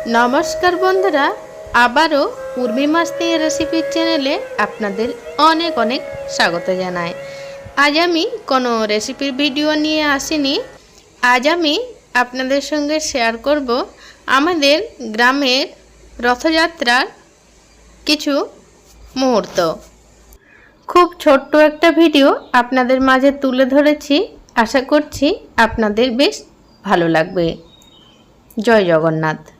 नमस्कार बंधुरा आबारो उर्मी मास्ती रेसिपि चैनेले आपनादेर अनेक अनेक स्वागत जानाई। आज आमी कोनो रेसिपिर भिडियो निये आसिनी। आज आमी आपनादेर संगे शेयर करब आमादेर ग्रामेर रथयात्रार किछु मुहूर्त। खूब छोट्ट एकटा भिडियो आपनादेर माझे तुले धरेछि। आशा करछि आपनादेर बेश भालो लागबे। जय जगन्नाथ।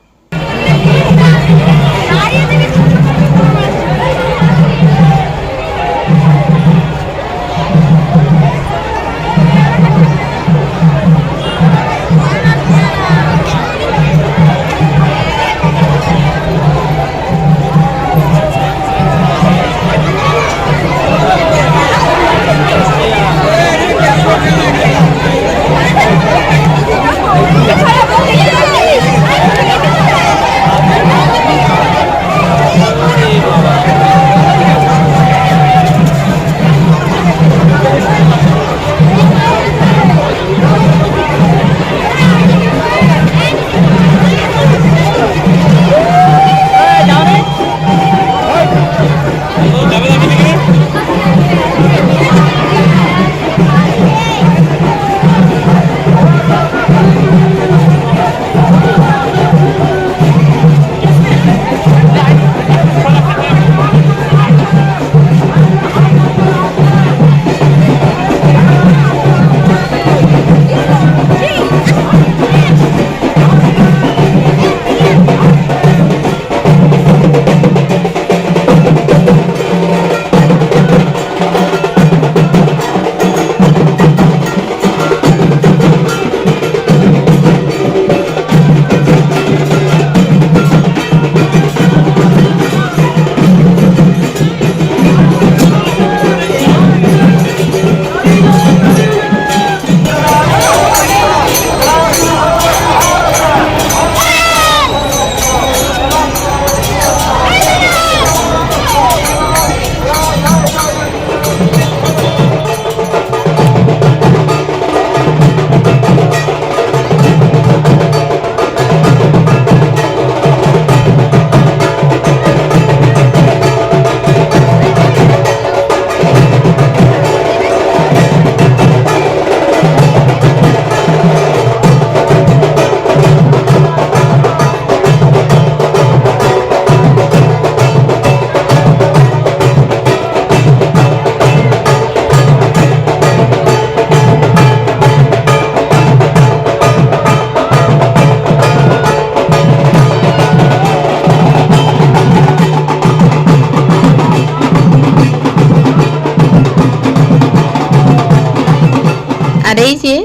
আর এই যে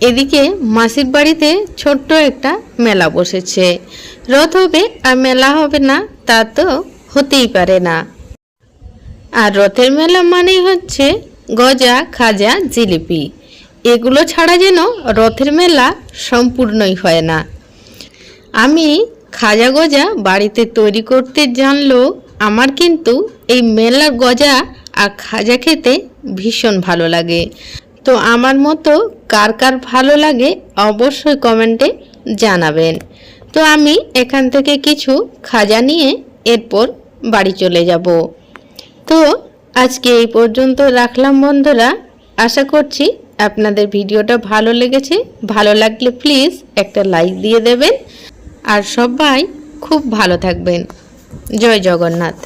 এদিকে মাসির বাড়িতে ছোট্ট একটা মেলা বসেছে। রথ হবে আর মেলা হবে না তা তো হতেই পারে না। আর রথের মেলা মানেই হচ্ছে গজা, খাজা, জিলিপি। এগুলো ছাড়া যেন রথের মেলা সম্পূর্ণই হয় না। আমি খাজা গজা বাড়িতে তৈরি করতে জানলেও আমার কিন্তু এই মেলার গজা আর খাজা খেতে ভীষণ ভালো লাগে। তো আমার মতো কার কার ভালো লাগে অবশ্যই কমেন্টে জানাবেন। তো আমি এখান থেকে কিছু খাজা নিয়ে এরপর বাড়ি চলে যাব। তো আজকে এই পর্যন্ত রাখলাম বন্ধুরা। আশা করছি আপনাদের ভিডিওটা ভালো লেগেছে। ভালো লাগলে প্লিজ একটা লাইক দিয়ে দেবেন। আর সবাই খুব ভালো থাকবেন। জয় জগন্নাথ।